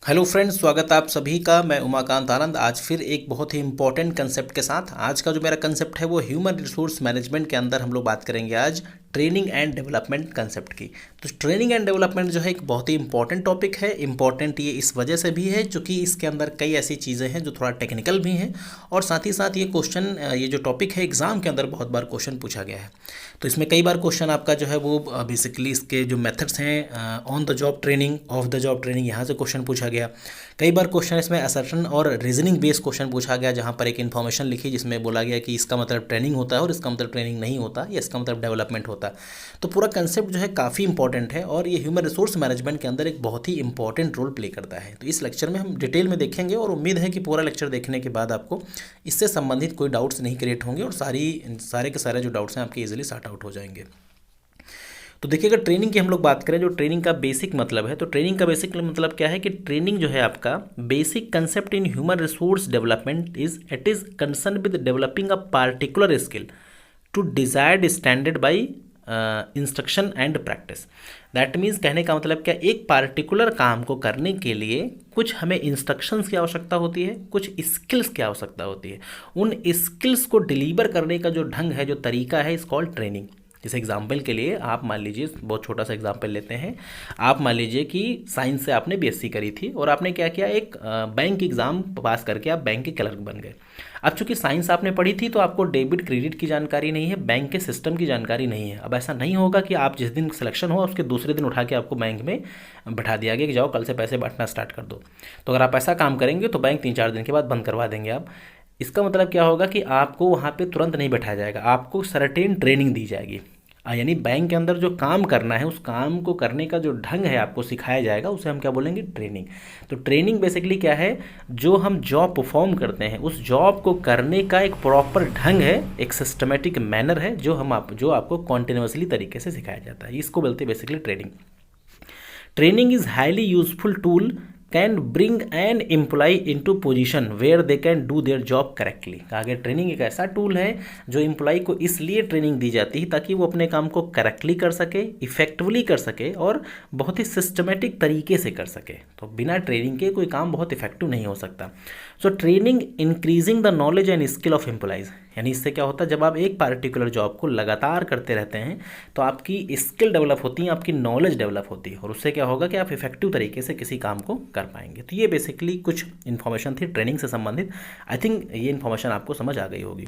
Hello friends, स्वागत है आप सभी का। मैं उमाकांत आनंद आज फिर एक बहुत ही इंपॉर्टेंट कंसेप्ट के साथ। आज का जो मेरा कंसेप्ट है वो ह्यूमन रिसोर्स मैनेजमेंट के अंदर हम लोग बात करेंगे आज ट्रेनिंग एंड डेवलपमेंट कंसेप्ट की। तो ट्रेनिंग एंड डेवलपमेंट जो है एक बहुत ही इंपॉर्टेंट टॉपिक है। इंपॉर्टेंट ये इस वजह से भी है क्योंकि इसके अंदर कई ऐसी चीज़ें हैं जो थोड़ा टेक्निकल भी हैं, और साथ ही साथ ये जो टॉपिक है एग्ज़ाम के अंदर बहुत बार क्वेश्चन पूछा गया है। तो इसमें कई बार क्वेश्चन आपका जो है वो बेसिकली इसके जो मेथड्स हैं, on the job training, of the job training, यहाँ से क्वेश्चन पूछा गया। कई बार क्वेश्चन इसमें असर्शन और रीजनिंग बेस्ड क्वेश्चन पूछा गया, जहाँ पर एक इन्फॉर्मेशन लिखी जिसमें बोला गया कि इसका मतलब ट्रेनिंग होता है और इसका मतलब ट्रेनिंग नहीं होता, या इसका मतलब डेवलपमेंट होता है। तो पूरा कंसेप्ट जो है काफ़ी इंपॉर्टेंट है और ये ह्यूमन रिसोर्स मैनेजमेंट के अंदर एक बहुत ही इंपॉर्टेंट रोल प्ले करता है। तो इस लेक्चर में हम डिटेल में देखेंगे और उम्मीद है कि पूरा लेक्चर देखने के बाद आपको इससे संबंधित कोई डाउट्स नहीं क्रिएट होंगे और सारे के सारे जो डाउट्स हैं आपके इजीली सॉर्ट आउट हो जाएंगे। तो देखिए, अगर ट्रेनिंग की हम लोग बात करें, जो ट्रेनिंग का बेसिक मतलब है, तो ट्रेनिंग का बेसिक मतलब क्या है कि ट्रेनिंग जो है आपका basic concept in human resource development is concern with developing a particular skill to desired standard by instruction and practice. That means कहने का मतलब क्या, एक पार्टिकुलर काम को करने के लिए कुछ हमें इंस्ट्रक्शंस की आवश्यकता होती है, कुछ स्किल्स की आवश्यकता होती है। उन स्किल्स को डिलीवर करने का जो ढंग है, जो तरीका है, इस कॉल्ड ट्रेनिंग। जैसे एग्जाम्पल के लिए आप मान लीजिए, बहुत छोटा सा एग्जाम्पल लेते हैं। आप मान लीजिए कि साइंस से आपने बीएससी करी थी और आपने क्या किया, एक बैंक एग्ज़ाम पास करके आप बैंक के क्लर्क बन गए। अब चूंकि साइंस आपने पढ़ी थी तो आपको डेबिट क्रेडिट की जानकारी नहीं है, बैंक के सिस्टम की जानकारी नहीं है। अब ऐसा नहीं होगा कि आप जिस दिन सिलेक्शन हो उसके दूसरे दिन उठा के आपको बैंक में बैठा दिया गया कि जाओ कल से पैसे बांटना स्टार्ट कर दो। तो अगर आप ऐसा काम करेंगे तो बैंक 3-4 दिन के बाद बंद करवा देंगे आप। इसका मतलब क्या होगा कि आपको वहाँ पे तुरंत नहीं बैठाया जाएगा, आपको सर्टेन ट्रेनिंग दी जाएगी। यानी बैंक के अंदर जो काम करना है, उस काम को करने का जो ढंग है आपको सिखाया जाएगा, उसे हम क्या बोलेंगे, ट्रेनिंग। तो ट्रेनिंग बेसिकली क्या है, जो हम जॉब परफॉर्म करते हैं उस जॉब को करने का एक प्रॉपर ढंग है, एक सिस्टमेटिक मैनर है, जो आपको कॉन्टिन्यूसली तरीके से सिखाया जाता है। इसको बोलते हैं basically training. Training is highly useful tool can bring an employ into position where they can do their job correctly. आगे ट्रेनिंग एक ऐसा टूल है जो एम्प्लॉय को इसलिए ट्रेनिंग दी जाती है ताकि वो अपने काम को करेक्टली कर सके, इफेक्टिवली कर सके और बहुत ही सिस्टमेटिक तरीके से कर सके। तो बिना ट्रेनिंग के कोई काम बहुत इफेक्टिव नहीं हो सकता। So training increasing the knowledge and skill of employees. यानी इससे क्या होता है, जब आप एक पार्टिकुलर जॉब को लगातार करते रहते हैं तो आपकी स्किल डेवलप होती है, आपकी नॉलेज डेवलप होती है, और उससे क्या होगा कि आप इफेक्टिव तरीके से किसी काम को कर पाएंगे। तो ये बेसिकली कुछ इन्फॉर्मेशन थी ट्रेनिंग से संबंधित। आई थिंक ये इन्फॉर्मेशन आपको समझ आ गई होगी।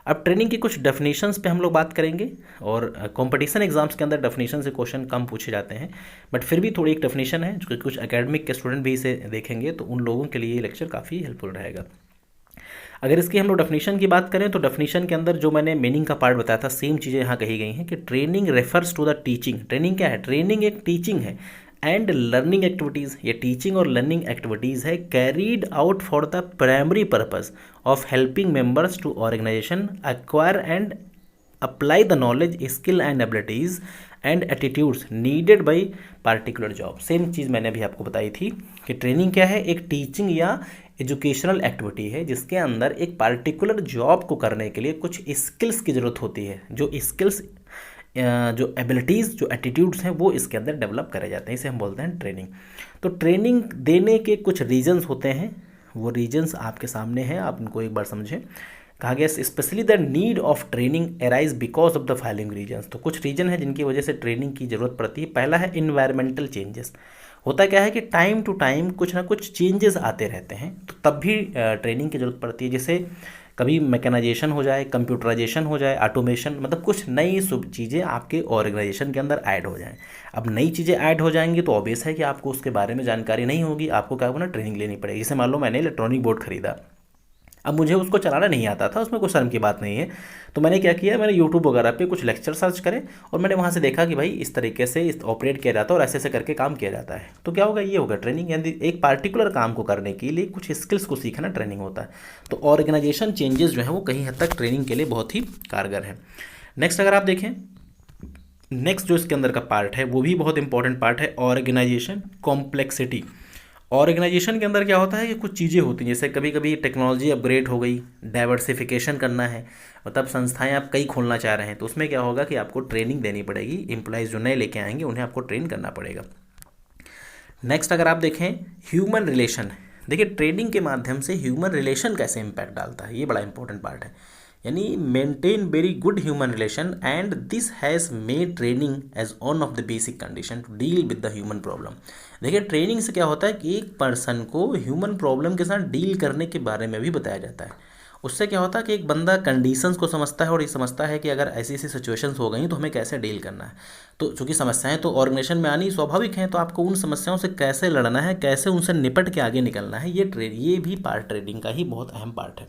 अब ट्रेनिंग की कुछ डेफिनेशंस पे हम लोग बात करेंगे, और कंपटीशन एग्जाम्स के अंदर डेफिनेशन से क्वेश्चन कम पूछे जाते हैं, बट फिर भी थोड़ी एक डेफिनेशन है जो कुछ एकेडमिक के स्टूडेंट भी इसे देखेंगे तो उन लोगों के लिए ये लेक्चर काफ़ी हेल्पफुल रहेगा। अगर इसकी हम लोग डेफिनेशन की बात करें तो डेफिनेशन के अंदर जो मैंने मीनिंग का पार्ट बताया था, सेम चीज़ें यहाँ कही गई हैं कि training refers to the teaching. Training क्या है, ट्रेनिंग एक टीचिंग है एंड लर्निंग एक्टिविटीज़। ये टीचिंग और लर्निंग एक्टिविटीज़ है carried out for the primary purpose of helping members to organization acquire and apply the knowledge, skill and abilities and attitudes needed by particular job. Same चीज़ मैंने अभी आपको बताई थी कि ट्रेनिंग क्या है, एक टीचिंग या एजुकेशनल एक्टिविटी है जिसके अंदर एक पार्टिकुलर जॉब को करने के लिए कुछ स्किल्स की ज़रूरत होती है। जो स्किल्स, जो एबिलिटीज़, जो एटीट्यूड्स हैं वो इसके अंदर डेवलप करे जाते हैं, इसे हम बोलते हैं ट्रेनिंग। तो ट्रेनिंग देने के कुछ रीजंस होते हैं, वो रीजंस आपके सामने हैं, आप उनको एक बार समझें। कहा गया specially the need of training arise because of the following reasons. तो कुछ रीजन है जिनकी वजह से ट्रेनिंग की ज़रूरत पड़ती है। पहला है इन्वायरमेंटल चेंजेस। होता क्या है कि टाइम टू टाइम कुछ ना कुछ चेंजेस आते रहते हैं, तो तब भी ट्रेनिंग की ज़रूरत पड़ती है। जैसे कभी मैकेनाइजेशन हो जाए, कंप्यूटराइजेशन हो जाए, ऑटोमेशन, मतलब कुछ नई शुभ चीज़ें आपके ऑर्गेनाइजेशन के अंदर ऐड हो जाएं। अब नई चीज़ें ऐड हो जाएंगी तो ऑब्वियस है कि आपको उसके बारे में जानकारी नहीं होगी, आपको क्या होगा ना, ट्रेनिंग लेनी पड़ेगी। जैसे मान लो मैंने इलेक्ट्रॉनिक बोर्ड खरीदा, अब मुझे उसको चलाना नहीं आता था, उसमें कोई शर्म की बात नहीं है, तो मैंने क्या किया, मैंने यूट्यूब वगैरह पे कुछ लेक्चर सर्च करे और मैंने वहाँ से देखा कि भाई इस तरीके से इस ऑपरेट किया जाता है और ऐसे ऐसे करके काम किया जाता है। तो क्या होगा, ये होगा ट्रेनिंग। यानी एक पार्टिकुलर काम को करने के लिए कुछ स्किल्स को सीखना ट्रेनिंग होता है। तो ऑर्गेनाइजेशन चेंजेस जो है वो कहीं हद तक ट्रेनिंग के लिए बहुत ही कारगर है। नेक्स्ट अगर आप देखें, नेक्स्ट जो इसके अंदर का पार्ट है वो भी बहुत इंपॉर्टेंट पार्ट है, ऑर्गेनाइजेशन कॉम्प्लेक्सिटी। ऑर्गेनाइजेशन के अंदर क्या होता है कि कुछ चीज़ें होती हैं, जैसे कभी कभी टेक्नोलॉजी अपग्रेड हो गई, डाइवर्सिफिकेशन करना है, मतलब संस्थाएं आप कई खोलना चाह रहे हैं, तो उसमें क्या होगा कि आपको ट्रेनिंग देनी पड़ेगी। एम्प्लॉयज़ जो नए लेके आएंगे उन्हें आपको ट्रेन करना पड़ेगा। नेक्स्ट अगर आप देखें ह्यूमन रिलेशन, देखिए ट्रेनिंग के माध्यम से ह्यूमन रिलेशन कैसे इम्पैक्ट डालता है, ये बड़ा इंपॉर्टेंट पार्ट है। यानी maintain very good human relation and this has made training as one of the basic condition to deal with the human problem. देखिए ट्रेनिंग से क्या होता है कि एक पर्सन को ह्यूमन प्रॉब्लम के साथ डील करने के बारे में भी बताया जाता है। उससे क्या होता है कि एक बंदा कंडीशंस को समझता है और ये समझता है कि अगर ऐसी ऐसी सिचुएशंस हो गई तो हमें कैसे डील करना है। तो चूंकि समस्याएं तो ऑर्गेनाइजेशन में आनी स्वाभाविक हैं, तो आपको उन समस्याओं से कैसे लड़ना है, कैसे उनसे निपट के आगे निकलना है, ये भी पार्ट ट्रेनिंग का ही बहुत अहम पार्ट है।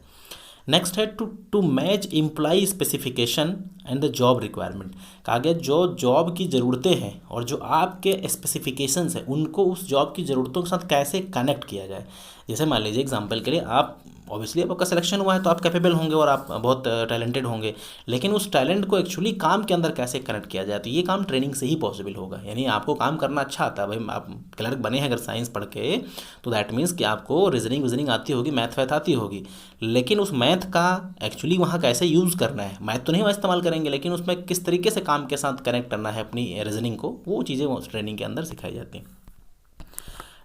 नेक्स्ट है to match employ specification and the job requirement. कहा गया जो जॉब की ज़रूरतें हैं और जो आपके स्पेसिफिकेशंस हैं उनको उस जॉब की ज़रूरतों के साथ कैसे कनेक्ट किया जाए। जैसे मान लीजिए एग्जांपल के लिए आप ऑब्वियसली अब आपका सिलेक्शन हुआ है तो आप कैपेबल होंगे और आप बहुत टैलेंटेड होंगे, लेकिन उस टैलेंट को एक्चुअली काम के अंदर कैसे कनेक्ट किया जाए, तो ये काम ट्रेनिंग से ही पॉसिबल होगा। यानी आपको काम करना अच्छा आता है, भाई आप क्लर्क बने हैं अगर साइंस पढ़ के, तो दैट मीन्स कि आपको रीजनिंग आती होगी, मैथ वैथ आती होगी, लेकिन उस मैथ का एक्चुअली वहाँ कैसे यूज़ करना है, मैथ तो नहीं वहाँ इस्तेमाल करेंगे, लेकिन उसमें किस तरीके से काम के साथ कनेक्ट करना है अपनी रीजनिंग को, वो चीज़ें उस ट्रेनिंग के अंदर सिखाई जाती हैं।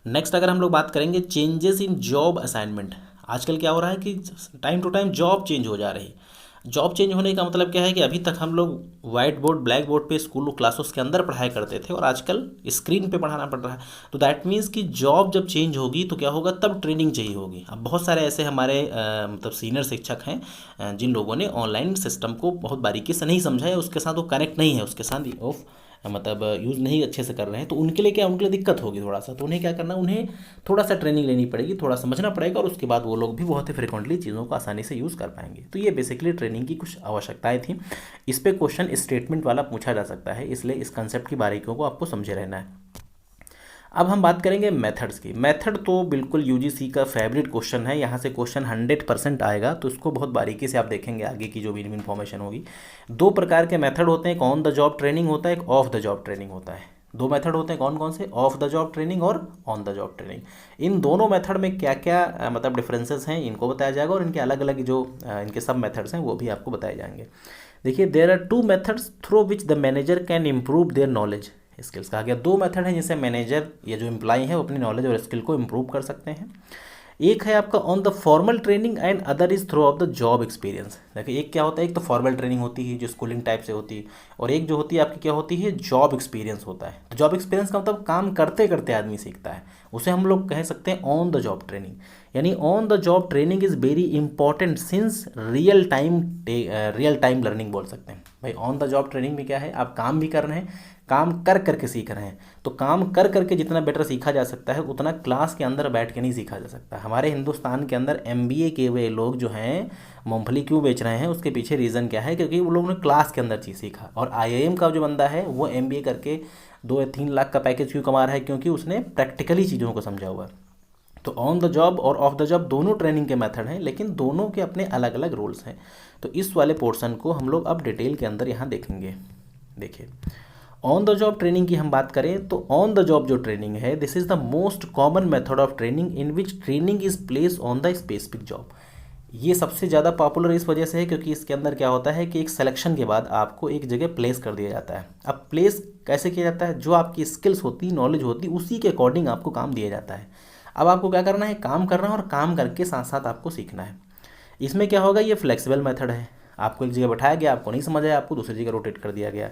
नेक्स्ट अगर हम लोग बात करेंगे चेंजेस इन जॉब असाइनमेंट। आजकल क्या हो रहा है कि time to time job change हो जा रही है। जॉब चेंज होने का मतलब क्या है कि अभी तक हम लोग वाइट बोर्ड ब्लैक बोर्ड पे स्कूल क्लासेस के अंदर पढ़ाई करते थे और आजकल स्क्रीन पे पढ़ाना पड़ रहा है। तो दैट मीन्स कि जॉब जब चेंज होगी तो क्या होगा, तब ट्रेनिंग चाहिए होगी। अब बहुत सारे ऐसे हमारे मतलब सीनियर शिक्षक हैं जिन लोगों ने ऑनलाइन सिस्टम को बहुत बारीकी से नहीं समझा है, उसके साथ वो कनेक्ट नहीं है, उसके साथ ऑफ मतलब यूज़ नहीं अच्छे से कर रहे हैं, तो उनके लिए क्या, उनके लिए दिक्कत होगी थोड़ा सा। तो उन्हें क्या करना, उन्हें थोड़ा सा ट्रेनिंग लेनी पड़ेगी, थोड़ा समझना पड़ेगा, और उसके बाद वो लोग भी बहुत ही फ्रिक्वेंटली चीज़ों को आसानी से यूज़ कर पाएंगे। तो ये बेसिकली ट्रेनिंग की कुछ आवश्यकताएं थी। इस पर क्वेश्चन स्टेटमेंट वाला पूछा जा सकता है, इसलिए इस कंसेप्ट की बारीकियों को आपको समझे रहना है। अब हम बात करेंगे मेथड्स की। मेथड तो बिल्कुल यूजीसी का फेवरेट क्वेश्चन है, यहाँ से क्वेश्चन 100% आएगा, तो इसको बहुत बारीकी से आप देखेंगे आगे की जो भी इन्फॉर्मेशन होगी। दो प्रकार के मेथड होते हैं, एक ऑन द जॉब ट्रेनिंग होता है, एक ऑफ द जॉब ट्रेनिंग होता है। दो मेथड होते हैं, कौन कौन से, ऑफ द जॉब ट्रेनिंग और ऑन द जॉब ट्रेनिंग। इन दोनों मेथड में क्या क्या मतलब डिफरेंसेस हैं इनको बताया जाएगा, और इनके अलग अलग जो इनके सब मेथड्स हैं वो भी आपको बताए जाएंगे। देखिए there are two methods through which the manager can improve their knowledge skills. कहा गया दो मेथड हैं जिनसे मैनेजर या जो एम्प्लॉई है वो अपनी नॉलेज और स्किल को इम्प्रूव कर सकते हैं। एक है आपका on the formal training and other is through of the job experience. देखिए एक क्या होता है, एक तो फॉर्मल ट्रेनिंग होती है जो स्कूलिंग टाइप से होती है, और एक जो होती है आपकी क्या होती है, जॉब एक्सपीरियंस होता है। तो जॉब एक्सपीरियंस का मतलब काम करते करते आदमी सीखता है, उसे हम लोग कह सकते हैं ऑन द जॉब ट्रेनिंग। यानी on the job training is very important since real time learning बोल सकते हैं। भाई ऑन द जॉब ट्रेनिंग में क्या है, आप काम भी कर रहे हैं, काम कर करके सीख रहे हैं, तो काम कर करके जितना बेटर सीखा जा सकता है उतना क्लास के अंदर बैठ के नहीं सीखा जा सकता। हमारे हिंदुस्तान के अंदर MBA के हुए लोग जो हैं मूंगफली क्यों बेच रहे हैं, उसके पीछे रीज़न क्या है, क्योंकि वो लोगों ने क्लास के अंदर चीज़ सीखा। और IIM का जो बंदा है वो MBA करके 2 या 3 लाख का पैकेज क्यों कमा रहा है, क्योंकि उसने प्रैक्टिकली चीज़ों को समझा हुआ है। तो ऑन द जॉब और ऑफ द जॉब दोनों ट्रेनिंग के मेथड हैं, लेकिन दोनों के अपने अलग अलग रूल्स हैं। तो इस वाले पोर्शन को हम लोग अब डिटेल के अंदर यहाँ देखेंगे। देखिए ऑन द जॉब ट्रेनिंग की हम बात करें तो ऑन द जॉब जो ट्रेनिंग है, this is the most common method of training in which training is place on the specific job. ये सबसे ज़्यादा पॉपुलर इस वजह से है क्योंकि इसके अंदर क्या होता है कि एक सिलेक्शन के बाद आपको एक जगह प्लेस कर दिया जाता है। अब प्लेस कैसे किया जाता है, जो आपकी स्किल्स होती, नॉलेज होती, उसी के अकॉर्डिंग आपको काम दिया जाता है। अब आपको क्या करना है, काम करना है, और काम करके साथ साथ आपको सीखना है। इसमें क्या होगा, ये फ्लेक्सिबल मेथड है। आपको एक जगह बैठाया गया, आपको नहीं समझ आया, आपको दूसरी जगह रोटेट कर दिया गया।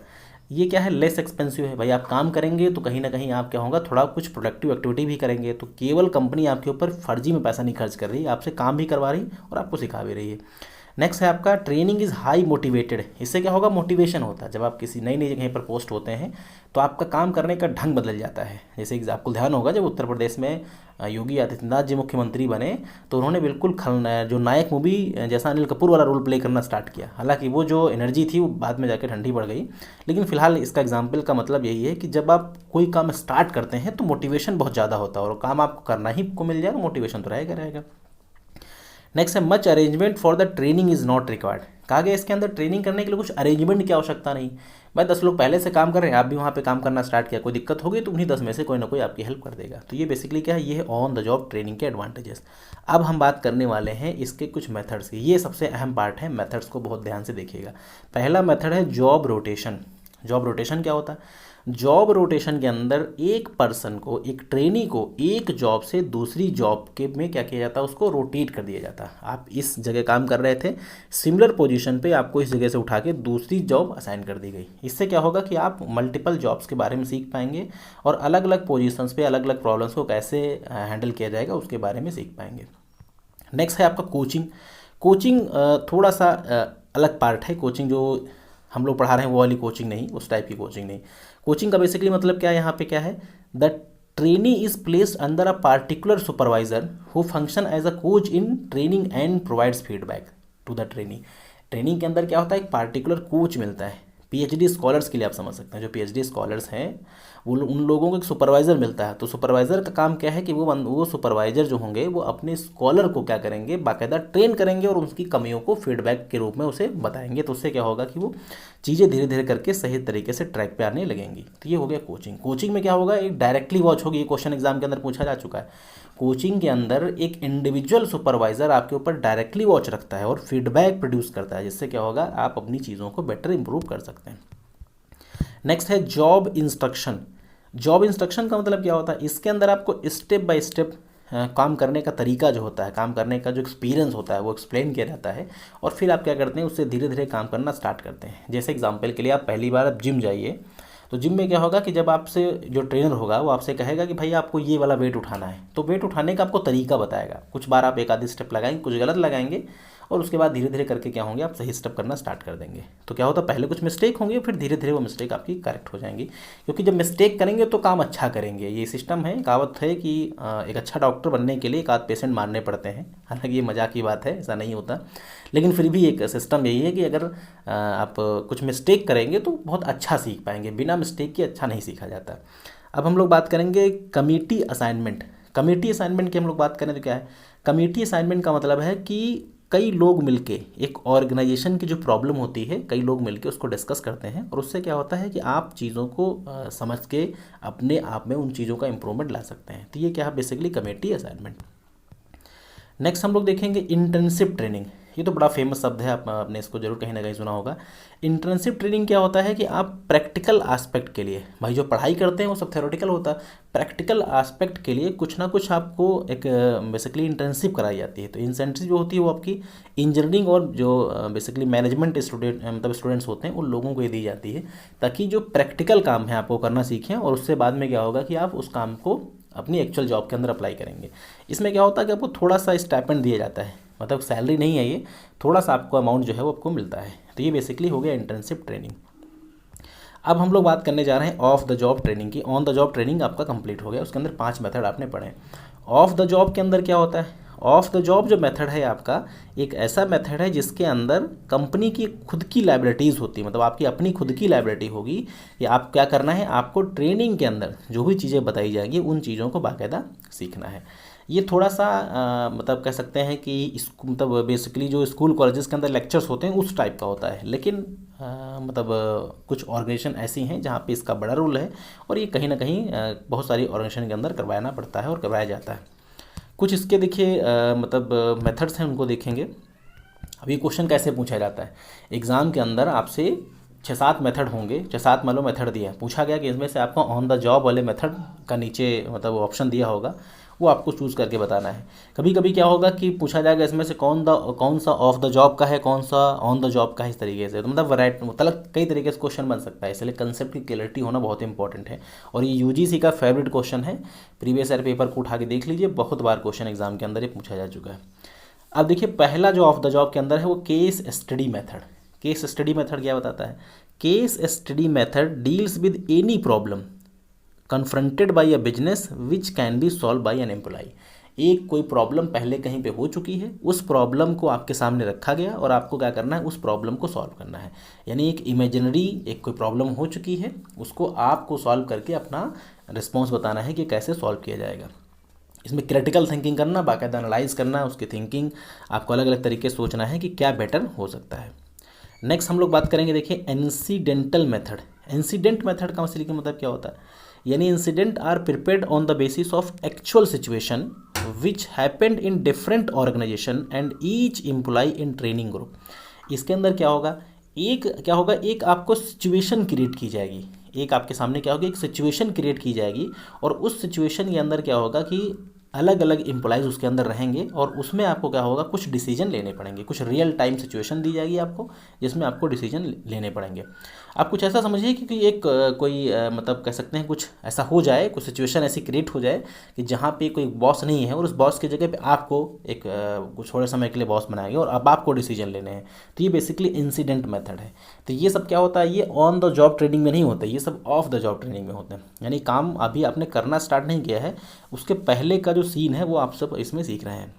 ये क्या है, लेस एक्सपेंसिव है। भाई आप काम करेंगे तो कहीं ना कहीं आप क्या होगा, थोड़ा कुछ प्रोडक्टिव एक्टिविटी भी करेंगे, तो केवल कंपनी आपके ऊपर फर्जी में पैसा नहीं खर्च कर रही, आपसे काम भी करवा रही और आपको सिखा भी रही है। नेक्स्ट है आपका ट्रेनिंग इज़ हाई मोटिवेटेड। इससे क्या होगा, मोटिवेशन होता है। जब आप किसी नई नई जगह पर पोस्ट होते हैं तो आपका काम करने का ढंग बदल जाता है। जैसे आपको ध्यान होगा जब उत्तर प्रदेश में योगी आदित्यनाथ जी मुख्यमंत्री बने तो उन्होंने बिल्कुल जो नायक मूवी जैसा अनिल कपूर वाला रोल प्ले करना स्टार्ट किया। हालांकि वो जो एनर्जी थी वो बाद में जाकर ठंडी पड़ गई, लेकिन फिलहाल इसका एग्जाम्पल का मतलब यही है कि जब आप कोई काम स्टार्ट करते हैं तो मोटिवेशन बहुत ज़्यादा होता है, और काम आपको करना ही को मिल जाए तो मोटिवेशन तो रहेगा रहेगा। नेक्स्ट है much arrangement for the training is not required. कहा गया इसके अंदर ट्रेनिंग करने के लिए कुछ अरेंजमेंट की आवश्यकता नहीं। भाई 10 लोग पहले से काम कर रहे हैं, आप भी वहाँ पे काम करना स्टार्ट किया, कोई दिक्कत होगी तो उन्हीं 10 में से कोई ना कोई आपकी हेल्प कर देगा। तो ये बेसिकली क्या है, ये है ऑन द जॉब ट्रेनिंग के एडवांटेजेस। अब हम बात करने वाले हैं इसके कुछ मेथड्स की। ये सबसे अहम पार्ट है, मेथड्स को बहुत ध्यान से देखिएगा। पहला मेथड है जॉब रोटेशन। जॉब रोटेशन क्या होता है, जॉब रोटेशन के अंदर एक पर्सन को, एक ट्रेनी को एक जॉब से दूसरी जॉब के में क्या किया जाता है, उसको रोटेट कर दिया जाता है। आप इस जगह काम कर रहे थे, सिमिलर पोजीशन पे आपको इस जगह से उठा के दूसरी जॉब असाइन कर दी गई। इससे क्या होगा कि आप मल्टीपल जॉब्स के बारे में सीख पाएंगे और अलग अलग पोजीशंस पे अलग अलग प्रॉब्लम्स को कैसे हैंडल किया जाएगा उसके बारे में सीख पाएंगे। नेक्स्ट है आपका कोचिंग। कोचिंग थोड़ा सा अलग पार्ट है। कोचिंग जो हम लोग पढ़ा रहे हैं वो वाली कोचिंग नहीं, उस टाइप की कोचिंग नहीं। कोचिंग का बेसिकली मतलब क्या है, यहाँ पे क्या है, the trainee is placed under a particular supervisor who function as a coach in training and provides feedback to the trainee. Training के अंदर क्या होता है, एक पार्टिकुलर कोच मिलता है। पीएचडी स्कॉलर्स के लिए आप समझ सकते हैं, जो पीएचडी स्कॉलर्स हैं वो उन लोगों को एक सुपरवाइज़र मिलता है। तो सुपरवाइज़र का काम क्या है कि वो सुपरवाइज़र जो होंगे वो अपने स्कॉलर को क्या करेंगे, बाकायदा ट्रेन करेंगे और उसकी कमियों को फीडबैक के रूप में उसे बताएंगे। तो उससे क्या होगा कि वो चीज़ें धीरे धीरे करके सही तरीके से ट्रैक पे आने लगेंगी। तो ये हो गया कोचिंग। कोचिंग में क्या होगा, एक डायरेक्टली वॉच होगी। ये क्वेश्चन एग्जाम के अंदर पूछा जा चुका है। कोचिंग के अंदर एक इंडिविजुअल सुपरवाइज़र आपके ऊपर डायरेक्टली वॉच रखता है और फीडबैक प्रोड्यूस करता है, जिससे क्या होगा, आप अपनी चीज़ों को बेटर इंप्रूव कर सकते हैं। नेक्स्ट है जॉब इंस्ट्रक्शन। जॉब इंस्ट्रक्शन का मतलब क्या होता है, इसके अंदर आपको स्टेप बाय स्टेप काम करने का तरीका जो होता है, काम करने का जो एक्सपीरियंस होता है वो एक्सप्लेन किया जाता है और फिर आप क्या करते हैं, उससे धीरे धीरे काम करना स्टार्ट करते हैं। जैसे एग्जांपल के लिए आप पहली बार आप जिम जाइए, तो जिम में क्या होगा कि जब आपसे जो ट्रेनर होगा वो आपसे कहेगा कि भाई आपको ये वाला वेट उठाना है, तो वेट उठाने का आपको तरीका बताएगा। कुछ बार आप एक आधी स्टेप लगाएंगे, कुछ गलत लगाएंगे और उसके बाद धीरे धीरे करके क्या होंगे, आप सही स्टेप करना स्टार्ट कर देंगे। तो क्या होता है, पहले कुछ मिस्टेक होंगे, फिर धीरे धीरे वो मिस्टेक आपकी करेक्ट हो जाएंगी, क्योंकि जब मिस्टेक करेंगे तो काम अच्छा करेंगे। ये सिस्टम है, कहावत है कि एक अच्छा डॉक्टर बनने के लिए एक आध पेशेंट मारने पड़ते हैं। हालांकि ये मजाक की बात है, ऐसा नहीं होता, लेकिन फिर भी एक सिस्टम यही है कि अगर आप कुछ मिस्टेक करेंगे तो बहुत अच्छा सीख पाएंगे। बिना मिस्टेक के अच्छा नहीं सीखा जाता। अब हम लोग बात करेंगे कमिटी असाइनमेंट। कमिटी असाइनमेंट की हम लोग बात करें तो क्या है, कमिटी असाइनमेंट का मतलब है कि कई लोग मिलके, एक ऑर्गेनाइजेशन की जो प्रॉब्लम होती है, कई लोग मिलके उसको डिस्कस करते हैं और उससे क्या होता है कि आप चीज़ों को समझ के अपने आप में उन चीज़ों का इम्प्रूवमेंट ला सकते हैं। तो ये क्या है, बेसिकली कमेटी असाइनमेंट। नेक्स्ट हम लोग देखेंगे इंटर्नशिप ट्रेनिंग। ये तो बड़ा फेमस शब्द है, आपने इसको जरूर कहीं ना कहीं सुना होगा। इंटर्नशिप ट्रेनिंग क्या होता है कि आप प्रैक्टिकल एस्पेक्ट के लिए, भाई जो पढ़ाई करते हैं वो सब थ्योरेटिकल होता है, प्रैक्टिकल एस्पेक्ट के लिए कुछ ना कुछ आपको एक बेसिकली इंटर्नशिप कराई जाती है। तो इंटर्नशिप जो होती है वो आपकी इंजीनियरिंग और जो बेसिकली मैनेजमेंट स्टूडेंट मतलब स्टूडेंट्स होते हैं उन लोगों को ये दी जाती है, ताकि जो प्रैक्टिकल काम है आपको करना सीखें और उससे बाद में क्या होगा कि आप उस काम को अपनी एक्चुअल जॉब के अंदर अप्लाई करेंगे। इसमें क्या होता है कि आपको थोड़ा सा स्टाइपेंड दिया जाता है, मतलब सैलरी नहीं है, ये थोड़ा सा आपको अमाउंट जो है वो आपको मिलता है। तो ये बेसिकली हो गया इंटर्नशिप ट्रेनिंग। अब हम लोग बात करने जा रहे हैं ऑफ द जॉब ट्रेनिंग की। ऑन द जॉब ट्रेनिंग आपका कंप्लीट हो गया, उसके अंदर 5 मेथड आपने पढ़े। ऑफ द जॉब के अंदर क्या होता है, ऑफ द जॉब जो मेथड है आपका, एक ऐसा मेथड है जिसके अंदर कंपनी की खुद की लाइबिलिटीज़ होती है, मतलब आपकी अपनी खुद की लाइबिलिटी होगी। या आप क्या करना है, आपको ट्रेनिंग के अंदर जो भी चीज़ें बताई जाएंगी उन चीज़ों को बाकायदा सीखना है। ये थोड़ा सा मतलब कह सकते हैं कि मतलब बेसिकली जो स्कूल कॉलेजेस के अंदर लेक्चर्स होते हैं उस टाइप का होता है, लेकिन मतलब कुछ ऑर्गेनाइजेशन ऐसी हैं जहाँ पे इसका बड़ा रोल है और ये कहीं ना कहीं बहुत सारी ऑर्गेनाइजेशन के अंदर करवाना पड़ता है और करवाया जाता है। कुछ इसके देखिए मतलब मेथड्स हैं, उनको देखेंगे। अब ये क्वेश्चन कैसे पूछा जाता है, एग्ज़ाम के अंदर आपसे 6-7 मेथड होंगे, 6-7 मान लो मेथड दिया, पूछा गया कि इसमें से आपको ऑन द जॉब वाले मेथड का नीचे मतलब ऑप्शन दिया होगा, वो आपको चूज़ करके बताना है। कभी कभी क्या होगा कि पूछा जाएगा इसमें से कौन सा ऑफ द जॉब का है, कौन सा ऑन द जॉब का है, इस तरीके से। तो मतलब वैरायटी मतलब कई तरीके से क्वेश्चन बन सकता है, इसलिए कंसेप्ट की क्लियरिटी होना बहुत इंपॉर्टेंट है। और ये यूजीसी का फेवरेट क्वेश्चन है, प्रीवियस ईयर पेपर को उठा के देख लीजिए, बहुत बार क्वेश्चन एग्जाम के अंदर ये पूछा जा चुका है। अब देखिए पहला जो ऑफ द जॉब के अंदर है वो case study method. Case study method क्या बताता है, case study method deals with any problem confronted by a business which can be solve by an employee. एक कोई प्रॉब्लम पहले कहीं पे हो चुकी है, उस प्रॉब्लम को आपके सामने रखा गया और आपको क्या करना है, उस प्रॉब्लम को सॉल्व करना है। यानी एक इमेजिनरी एक कोई प्रॉब्लम हो चुकी है, उसको आपको सॉल्व करके अपना रिस्पॉन्स बताना है कि कैसे सॉल्व किया जाएगा। इसमें क्रिटिकल थिंकिंग करना, बाकायदा एनालाइज करना, उसकी थिंकिंग आपको अलग अलग तरीके से सोचना है कि क्या बेटर हो सकता है। नेक्स्ट हम लोग बात करेंगे, देखिए इंसिडेंटल मेथड। इंसिडेंट मेथड का मतलब क्या होता है, यानी incident are prepared on the basis of actual situation which happened in different organisation and each employ in training group. इसके अंदर क्या होगा, एक आपको सिचुएशन क्रिएट की जाएगी, एक आपके सामने क्या होगा, एक सिचुएशन क्रिएट की जाएगी और उस सिचुएशन के अंदर क्या होगा कि अलग अलग एम्प्लॉयज़ उसके अंदर रहेंगे और उसमें आपको क्या होगा, कुछ डिसीजन लेने पड़ेंगे, कुछ रियल टाइम सिचुएशन दी जाएगी आपको जिसमें आपको डिसीजन लेने पड़ेंगे। आप कुछ ऐसा समझिए कि एक कोई मतलब कह सकते हैं कुछ ऐसा हो जाए, कुछ सिचुएशन ऐसी क्रिएट हो जाए कि जहाँ पे कोई बॉस नहीं है और उस बॉस की जगह पे आपको एक कुछ थोड़े समय के लिए बॉस बनाया गया और अब आपको डिसीजन लेने हैं। तो ये बेसिकली इंसिडेंट मेथड है। तो ये सब क्या होता है, ये ऑन द जॉब ट्रेनिंग में नहीं होता, ये सब ऑफ द जॉब ट्रेनिंग में होते हैं। यानी काम अभी आपने करना स्टार्ट नहीं किया है, उसके पहले का जो सीन है वो आप सब इसमें सीख रहे हैं।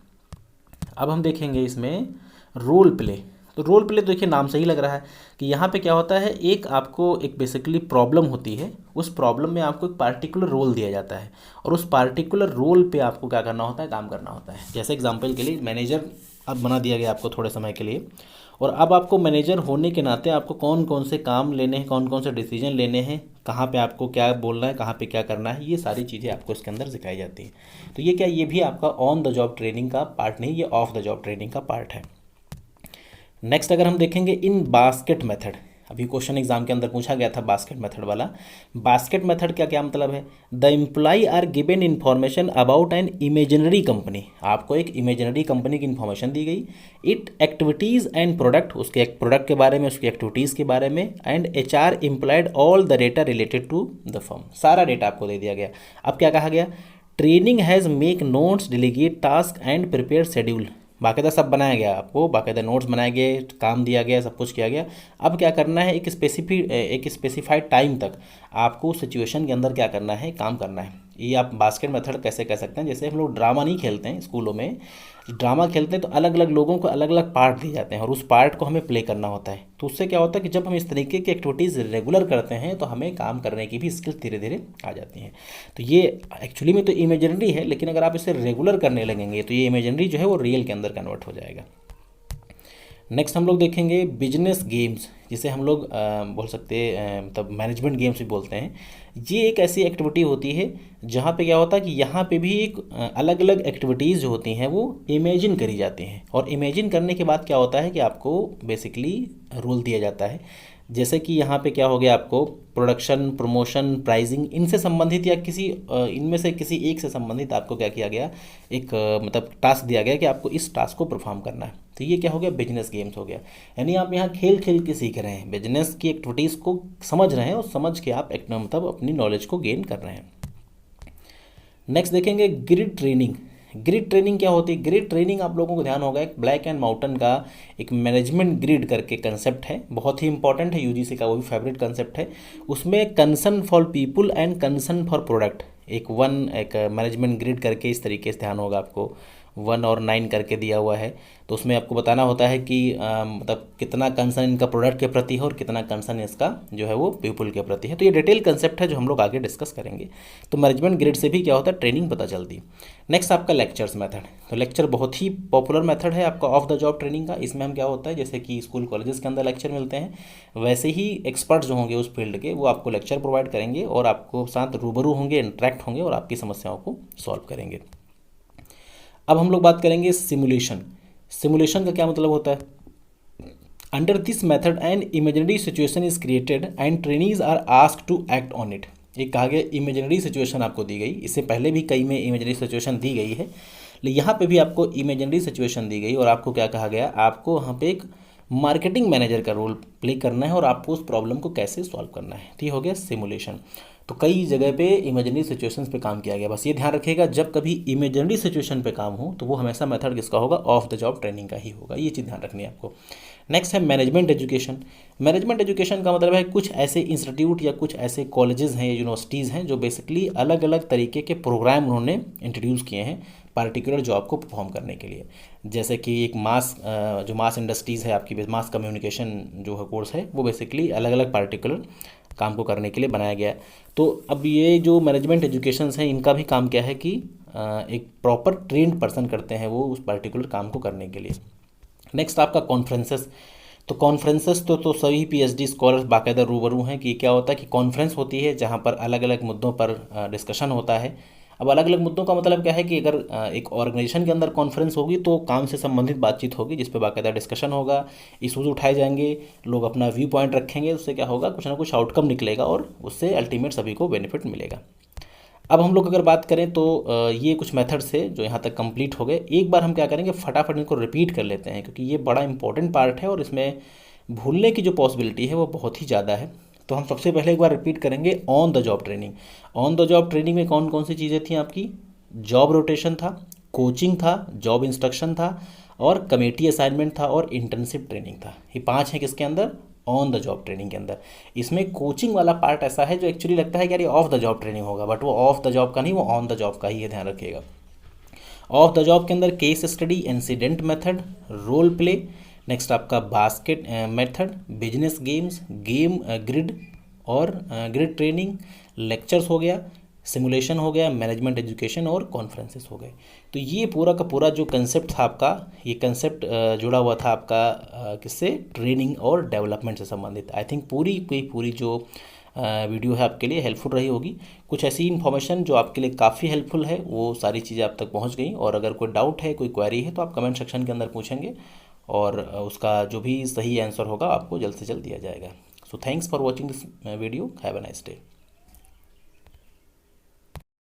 अब हम देखेंगे इसमें रोल प्ले। तो रोल प्ले तो देखिए नाम से ही लग रहा है कि यहाँ पे क्या होता है, एक आपको एक बेसिकली प्रॉब्लम होती है, उस प्रॉब्लम में आपको एक पार्टिकुलर रोल दिया जाता है और उस पार्टिकुलर रोल पे आपको क्या करना होता है, काम करना होता है। जैसे एग्जांपल के लिए मैनेजर अब बना दिया गया आपको थोड़े समय के लिए, और अब आपको मैनेजर होने के नाते आपको कौन कौन से काम लेने हैं, कौन कौन से डिसीजन लेने हैं, कहाँ पे आपको क्या बोलना है, कहाँ पे क्या करना है, ये सारी चीज़ें आपको इसके अंदर सिखाई जाती हैं। तो ये क्या, ये भी आपका ऑन द जॉब ट्रेनिंग का पार्ट नहीं, ये ऑफ द जॉब ट्रेनिंग का पार्ट है। नेक्स्ट अगर हम देखेंगे इन बास्केट मेथड, अभी क्वेश्चन एग्जाम के अंदर पूछा गया था बास्केट मेथड वाला। बास्केट मेथड का क्या मतलब है, the employ are given information about an imaginary company, आपको एक इमेजिनरी कंपनी की इन्फॉर्मेशन दी गई, इट एक्टिविटीज़ एंड प्रोडक्ट, उसके एक प्रोडक्ट के बारे में, उसकी एक्टिविटीज़ के बारे में, and HR employed all the data related to the firm, सारा डेटा आपको दे दिया गया। अब क्या कहा गया, training has make notes, delegate task and prepare schedule, बाकायदा सब बनाया गया, आपको बाकायदा नोट्स बनाए गए, काम दिया गया, सब कुछ किया गया। अब क्या करना है, एक स्पेसिफाइड टाइम तक आपको सिचुएशन के अंदर क्या करना है, काम करना है। ये आप बास्केट मेथड कैसे कह सकते हैं, जैसे हम लोग ड्रामा नहीं खेलते हैं स्कूलों में, ड्रामा खेलते हैं तो अलग अलग लोगों को अलग अलग पार्ट दिए जाते हैं और उस पार्ट को हमें प्ले करना होता है। तो उससे क्या होता है कि जब हम इस तरीके की एक्टिविटीज़ रेगुलर करते हैं तो हमें काम करने की भी स्किल्स धीरे धीरे आ जाती हैं। तो ये एक्चुअली में तो इमेजिनरी है, लेकिन अगर आप इसे रेगुलर करने लगेंगे तो ये इमेजिनरी जो है वो रियल के अंदर कन्वर्ट हो जाएगा। नेक्स्ट हम लोग देखेंगे बिजनेस गेम्स, जिसे हम लोग बोल सकते हैं मतलब मैनेजमेंट गेम्स भी बोलते हैं। ये एक ऐसी एक्टिविटी होती है जहाँ पे क्या होता है कि यहाँ पे भी एक अलग अलग एक्टिविटीज़ जो होती हैं वो इमेजिन करी जाती हैं और इमेजिन करने के बाद क्या होता है कि आपको बेसिकली रोल दिया जाता है। जैसे कि यहाँ पे क्या हो गया, आपको प्रोडक्शन, प्रमोशन, प्राइजिंग, इनसे संबंधित या किसी इनमें से किसी एक से संबंधित आपको क्या किया गया, एक मतलब टास्क दिया गया कि आपको इस टास्क को परफॉर्म करना है। तो ये क्या हो गया, बिजनेस गेम्स हो गया। यानी आप यहाँ खेल खेल के सीख रहे हैं, बिजनेस की एक्टिविटीज़ को समझ रहे हैं और समझ के आप एक मतलब अपनी नॉलेज को गेन कर रहे हैं। नेक्स्ट देखेंगे ग्रिड ट्रेनिंग। ग्रिड ट्रेनिंग क्या होती है, ग्रिड ट्रेनिंग आप लोगों को ध्यान होगा एक ब्लैक एंड माउंटेन का एक मैनेजमेंट ग्रिड करके कंसेप्ट है, बहुत ही इंपॉर्टेंट है, यूजीसी का वो भी फेवरेट कंसेप्ट है। उसमें concern for people and concern for product, एक मैनेजमेंट ग्रिड करके इस तरीके से ध्यान होगा आपको, 1 और 9 करके दिया हुआ है। तो उसमें आपको बताना होता है कि मतलब कितना कंसर्न इनका प्रोडक्ट के प्रति है और कितना कंसर्न इसका जो है वो पीपल के प्रति है। तो ये डिटेल कंसेप्ट है जो हम लोग आगे डिस्कस करेंगे। तो मैनेजमेंट ग्रिड से भी क्या होता है, ट्रेनिंग पता चलती। नेक्स्ट आपका लेक्चर्स मेथड। तो लेक्चर बहुत ही पॉपुलर मेथड है आपका ऑफ द जॉब ट्रेनिंग का। इसमें हम क्या होता है, जैसे कि स्कूल कॉलेजेस के अंदर लेक्चर मिलते हैं, वैसे ही एक्सपर्ट्स जो होंगे उस फील्ड के वो आपको लेक्चर प्रोवाइड करेंगे और आपको साथ रूबरू होंगे, इंटरेक्ट होंगे और आपकी समस्याओं को सॉल्व करेंगे। अब हम लोग बात करेंगे सिमुलेशन। सिमुलेशन का क्या मतलब होता है, under this method an imaginary situation is created and trainees are asked to act on it. एक कहा गया इमेजिनरी सिचुएशन आपको दी गई, इससे पहले भी कई में इमेजिनरी सिचुएशन दी गई है, लेकिन यहाँ पे भी आपको इमेजिनरी सिचुएशन दी गई और आपको क्या कहा गया, आपको वहाँ पे एक मार्केटिंग मैनेजर का रोल प्ले करना है और आपको उस प्रॉब्लम को कैसे सॉल्व करना है। तो ये हो गया सिमुलेशन। तो कई जगह पे इमेजिनरी सिचुएशंस पे काम किया गया। बस ये ध्यान रखिएगा जब कभी इमेजिनरी सिचुएशन पे काम हो तो वो हमेशा मेथड किसका होगा, ऑफ द जॉब ट्रेनिंग का ही होगा। ये चीज़ ध्यान रखनी है आपको। नेक्स्ट है मैनेजमेंट एजुकेशन। मैनेजमेंट एजुकेशन का मतलब है कुछ ऐसे इंस्टीट्यूट या कुछ ऐसे कॉलेजेस हैं या यूनिवर्सिटीज़ हैं जो बेसिकली अलग अलग तरीके के प्रोग्राम उन्होंने इंट्रोड्यूस किए हैं पार्टिकुलर जॉब को परफॉर्म करने के लिए। जैसे कि एक जो मास इंडस्ट्रीज़ है आपकी, मास कम्युनिकेशन जो है कोर्स है, वो बेसिकली अलग अलग पार्टिकुलर काम को करने के लिए बनाया गया है। तो अब ये जो मैनेजमेंट एजुकेशंस हैं इनका भी काम क्या है कि एक प्रॉपर ट्रेंड पर्सन करते हैं वो उस पर्टिकुलर काम को करने के लिए। नेक्स्ट आपका कॉन्फ्रेंसेस। तो कॉन्फ्रेंसेस तो सभी PhD स्कॉलर्स बाकायदा रूबरू हैं कि क्या होता है कि कॉन्फ्रेंस होती है जहाँ पर अलग अलग मुद्दों पर डिस्कशन होता है, अब अलग अलग मुद्दों का मतलब क्या है कि अगर एक ऑर्गेनाइजेशन के अंदर कॉन्फ्रेंस होगी तो काम से संबंधित बातचीत होगी, जिस पे बाकायदा डिस्कशन होगा, इशूज़ उठाए जाएंगे, लोग अपना व्यू पॉइंट रखेंगे, उससे क्या होगा, कुछ ना कुछ आउटकम निकलेगा और उससे अल्टीमेट सभी को बेनिफिट मिलेगा। अब हम लोग अगर बात करें तो ये कुछ मेथड्स है जो यहाँ तक कंप्लीट हो गए। एक बार हम क्या करेंगे, फटाफट इनको रिपीट कर लेते हैं, क्योंकि ये बड़ा इंपॉर्टेंट पार्ट है और इसमें भूलने की जो पॉसिबिलिटी है वो बहुत ही ज़्यादा है। तो हम सबसे पहले एक बार रिपीट करेंगे, on the job training. On the job training में कौन कौन सी चीज़ें थी आपकी, जॉब रोटेशन था, कोचिंग था, जॉब इंस्ट्रक्शन था, और कमेटी असाइनमेंट था, और इंटर्नशिप ट्रेनिंग था। ये 5 हैं किसके अंदर, ऑन द जॉब ट्रेनिंग के अंदर। इसमें कोचिंग वाला पार्ट ऐसा है जो एक्चुअली लगता है कि यार ये ऑफ द जॉब ट्रेनिंग होगा, बट वो ऑफ द जॉब का नहीं, वो ऑन द जॉब का ही है, ध्यान रखिएगा। ऑफ द जॉब के अंदर case study, incident method, role play, next आपका basket method, business games, game grid और ग्रिड ट्रेनिंग, लेक्चर्स हो गया, सिमुलेशन हो गया, मैनेजमेंट एजुकेशन और कॉन्फ्रेंसेस हो गए। तो ये पूरा का पूरा जो कंसेप्ट था आपका, ये कंसेप्ट जुड़ा हुआ था आपका किससे, ट्रेनिंग और डेवलपमेंट से संबंधित। आई थिंक पूरी की पूरी जो वीडियो है आपके लिए हेल्पफुल रही होगी। कुछ ऐसी इन्फॉर्मेशन जो आपके लिए काफ़ी हेल्पफुल है, वो सारी चीज़ें आप तक पहुंच गई। और अगर कोई डाउट है, कोई क्वेरी है, तो आप कमेंट सेक्शन के अंदर पूछेंगे और उसका जो भी सही आंसर होगा आपको जल्द से जल्द दिया जाएगा। So thanks for watching this video, have a nice day.